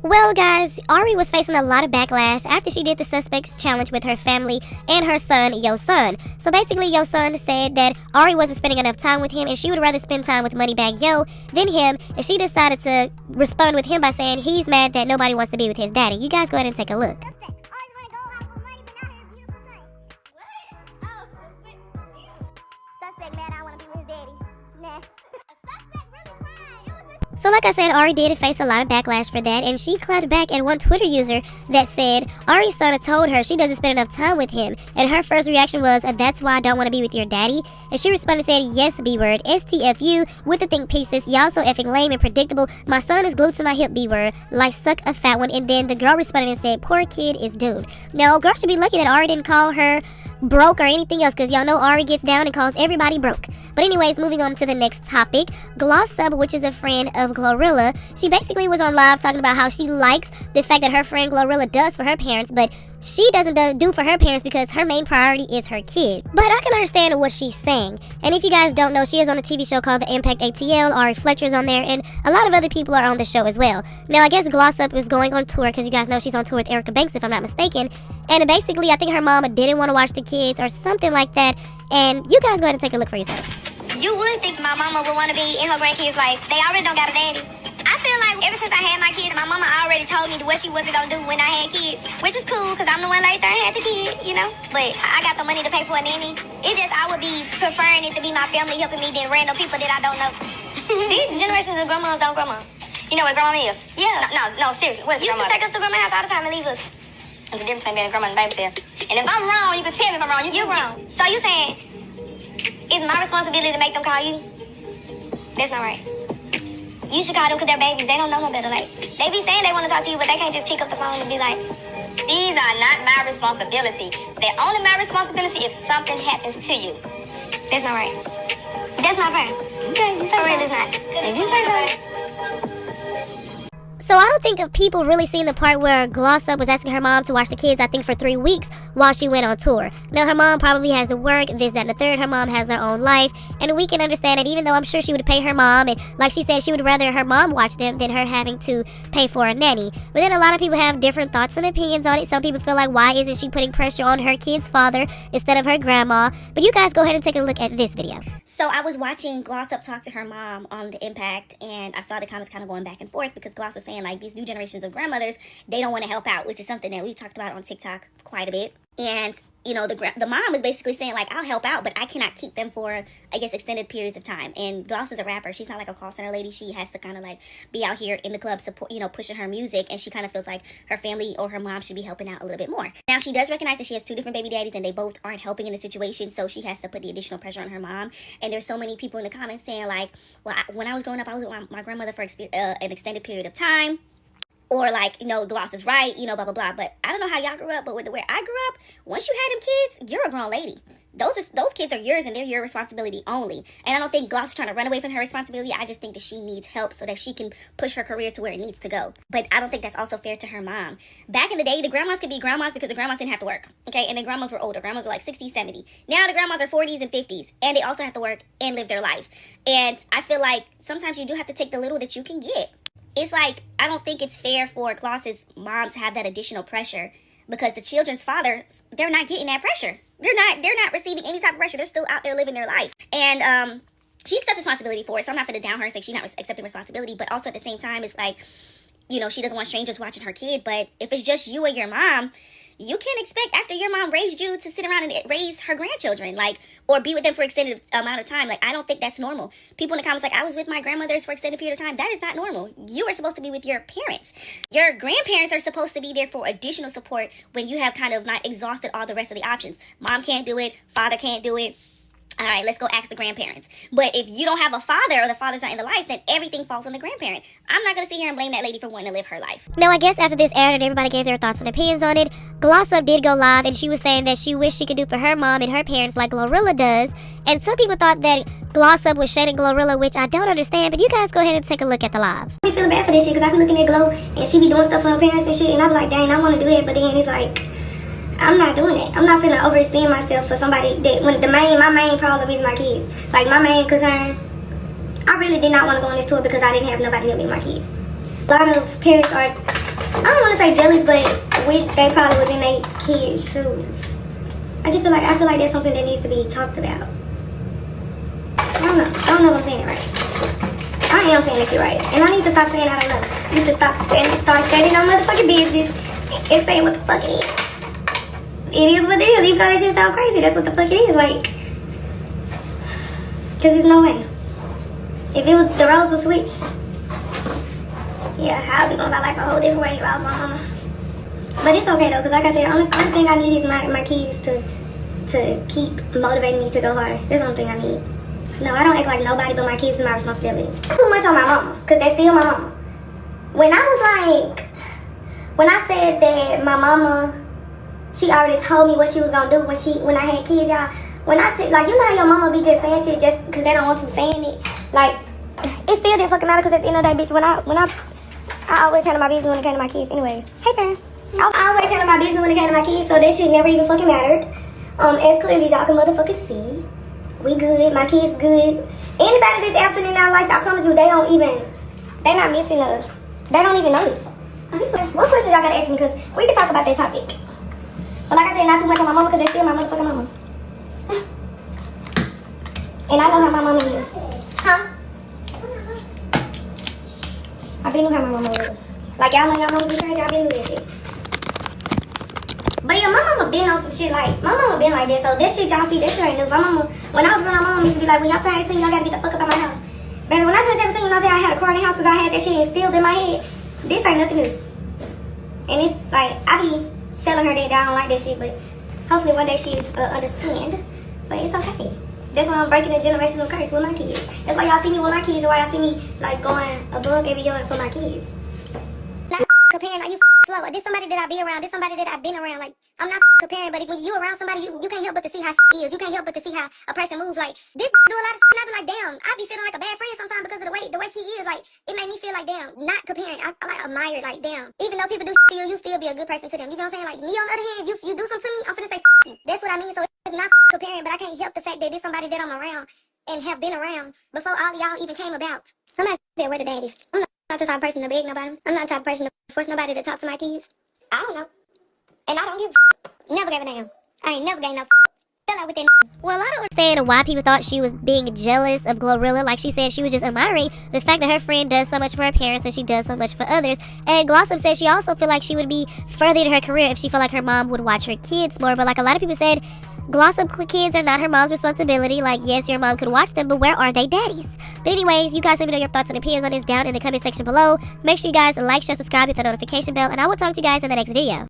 Well, guys, Ari was facing a lot of backlash after she did the Suspects Challenge with her family and her son, Yo Son. So basically, Yo Son said that Ari wasn't spending enough time with him and she would rather spend time with Moneybag Yo than him, and she decided to respond with him by saying he's mad that nobody wants to be with his daddy. You guys go ahead and take a look. Suspect mad I want to be with his daddy. Nah. So like I said, Ari did face a lot of backlash for that, and she clapped back at one Twitter user that said Ari's son had told her she doesn't spend enough time with him, and her first reaction was, "That's why I don't want to be with your daddy." And she responded and said, "Yes, B-word, STFU, with the think pieces, y'all so effing lame and predictable. My son is glued to my hip, B-word, like suck a fat one." And then the girl responded and said, "Poor kid is doomed." Now, girl should be lucky that Ari didn't call her broke or anything else, because y'all know Ari gets down and calls everybody broke. But anyways, moving on to the next topic, Glossub, which is a friend of Glorilla, she basically was on live talking about how she likes the fact that her friend Glorilla does for her parents, but she doesn't do for her parents because her main priority is her kid. But I can understand what she's saying. And if you guys don't know, she is on a TV show called The Impact ATL. Ari Flecture's on there, and a lot of other people are on the show as well. Now, I guess Glossub is going on tour, because you guys know she's on tour with Erica Banks, if I'm not mistaken. And basically, I think her mama didn't want to watch the kids or something like that. And you guys go ahead and take a look for yourself. You would think my mama would want to be in her grandkids' life. They already don't got a daddy. I feel like ever since I had my kids, my mama already told me what she wasn't going to do when I had kids. Which is cool, because I'm the one right there and had the kid, you know. But I got the money to pay for a nanny. It's just I would be preferring it to be my family helping me than random people that I don't know. These generations of grandmas don't grandma. You know what a grandma is? Yeah. No, seriously. What is grandma? You used to take us to grandma's house all the time and leave us. There's a difference between being a grandma and a babysitter. And if I'm wrong, you can tell me if I'm wrong. You're wrong. So you saying it's my responsibility to make them call you? That's not right. You should call them because they're babies. They don't know no better. Like, they be saying they want to talk to you, but they can't just pick up the phone and be like, these are not my responsibility. They're only my responsibility if something happens to you. That's not right. That's not fair. Okay, you say it's not. If you say so. So I don't think people really seen the part where Glossub was asking her mom to watch the kids, I think for 3 weeks while she went on tour. Now, her mom probably has to work, this, that, and the third. Her mom has her own life, and we can understand it, even though I'm sure she would pay her mom, and like she said, she would rather her mom watch them than her having to pay for a nanny. But then a lot of people have different thoughts and opinions on it. Some people feel like, why isn't she putting pressure on her kid's father instead of her grandma? But you guys go ahead and take a look at this video. So I was watching Glossub talk to her mom on The Impact, and I saw the comments kind of going back and forth because Gloss was saying, like, these new generations of grandmothers, they don't want to help out, which is something that we talked about on TikTok quite a bit. And, you know, the mom is basically saying, like, I'll help out, but I cannot keep them for, I guess, extended periods of time. And Gloss is a rapper. She's not like a call center lady. She has to kind of, like, be out here in the club, support, you know, pushing her music, and she kind of feels like her family or her mom should be helping out a little bit more. Now, she does recognize that she has 2 different baby daddies, and they both aren't helping in the situation, so she has to put the additional pressure on her mom. And there's so many people in the comments saying, like, well, when I was growing up, I was with my grandmother for an extended period of time. Or, like, you know, Gloss is right, you know, blah, blah, blah. But I don't know how y'all grew up, but with the way I grew up, once you had them kids, you're a grown lady. Those kids are yours, and they're your responsibility only. And I don't think Gloss is trying to run away from her responsibility. I just think that she needs help so that she can push her career to where it needs to go. But I don't think that's also fair to her mom. Back in the day, the grandmas could be grandmas because the grandmas didn't have to work, okay? And the grandmas were older. Grandmas were like 60s, 70s. Now the grandmas are 40s and 50s, and they also have to work and live their life. And I feel like sometimes you do have to take the little that you can get. It's like, I don't think it's fair for Gloss's moms to have that additional pressure, because the children's fathers, they're not getting that pressure. They're not receiving any type of pressure. They're still out there living their life. And she accepts responsibility for it, so I'm not going to down her and say she's not accepting responsibility. But also at the same time, it's like, you know, she doesn't want strangers watching her kid. But if it's just you and your mom, you can't expect after your mom raised you to sit around and raise her grandchildren, like, or be with them for extended amount of time. Like, I don't think that's normal. People in the comments like, I was with my grandmothers for extended period of time. That is not normal. You are supposed to be with your parents. Your grandparents are supposed to be there for additional support when you have kind of not exhausted all the rest of the options. Mom can't do it. Father can't do it. All right, let's go ask the grandparents. But if you don't have a father, or the father's not in the life, then everything falls on the grandparent. I'm not going to sit here and blame that lady for wanting to live her life. Now, I guess after this aired and everybody gave their thoughts and opinions on it, Glossub did go live, and she was saying that she wished she could do for her mom and her parents like Glorilla does. And some people thought that Glossub was shading Glorilla, which I don't understand, but you guys go ahead and take a look at the live. I be feeling bad for this shit, because I be looking at Glo, and she be doing stuff for her parents and shit, and I be like, dang, I want to do that, but then it's like, I'm not doing it. I'm not finna overextend myself for somebody that, when my main problem is my kids. Like, my main concern, I really did not want to go on this tour because I didn't have nobody to be my kids. A lot of parents are I don't want to say jealous, but wish they probably was in their kids' shoes. I feel like that's something that needs to be talked about. I don't know if I'm saying it right. I am saying this shit right. And I need to stop saying I don't know. I need to start standing on motherfucking business and saying what the fuck it is. It is what it is. Even though that shit sound crazy, that's what the fuck it is. Like, because there's no way. If it was the roles were switched, yeah, I'd be going about life a whole different way if I was my mama. But it's okay though, because like I said, the only thing I need is my kids to keep motivating me to go harder. That's the only thing I need. No, I don't act like nobody but my kids is my responsibility. Too much on my mama, because that's still my mama. When I said that my mama, she already told me what she was gonna do when I had kids, y'all. When I said, like, you know how your mama be just saying shit just because they don't want you saying it? Like, it still didn't fucking matter because at the end of the day, bitch, I always handle my business when it came to my kids. Anyways, hey, fam. I always handle my business when it came to my kids, so that shit never even fucking mattered. As clearly as y'all can motherfucking see. We good, my kids good. Anybody that's absent in our life, I promise you, they not missing they don't even notice. What question y'all gotta ask me, because we can talk about that topic. But like I said, not too much on my mama, because they're still my motherfucking mama. And I know how my mama is. Huh? I been knew how my mama was. Like, y'all know y'all mama be crazy, I been knew that shit. But yeah, my mama been on some shit like, my mama been like that, so that shit y'all see, that shit ain't new. My mama, when I was growing up, my mama used to be like, when y'all turn 18, y'all gotta get the fuck up out my house. Baby, when I turned 17, you know, I had a car in the house because I had that shit instilled in my head. This ain't nothing new. And it's like, I be telling her that I don't like that shit, but hopefully one day she'll understand. But it's okay. That's why I'm breaking the generational curse with my kids. That's why y'all see me with my kids, and why y'all see me like going above every yard for my kids. Not comparing, are you slow? This somebody that I be around, this somebody that I've been around. Like, I'm not comparing, but when you around somebody, you can't help but to see how is. You can't help but to see how a person moves. Like, this do a lot of shit, and I be like, damn, I be feeling like a bad friend sometimes because of the way she is. Like, it made me feel like, damn, not comparing. I like admire, like, damn. Even though people do shit to you, you still be a good person to them. You know what I'm saying? Like, me on the other hand, you do something to me, I'm finna say you. That's what I mean. So it's not comparing, but I can't help the fact that this somebody that I'm around and have been around before all y'all even came about. Somebody said, where the daddies? I'm not the type of person to beg nobody. I'm not the type of person to force nobody to talk to my kids. I don't know. And I don't give a never gave a damn. I ain't never gave no fell out with that. Well, I don't understand why people thought she was being jealous of Glorilla. Like she said, she was just admiring the fact that her friend does so much for her parents and she does so much for others. And Glossop said she also feel like she would be further in her career if she felt like her mom would watch her kids more. But like a lot of people said, Glossop kids are not her mom's responsibility. Like, yes, your mom could watch them, but where are they daddies? But anyways, you guys let me know your thoughts and opinions on this down in the comment section below. Make sure you guys like, share, subscribe, hit the notification bell, and I will talk to you guys in the next video.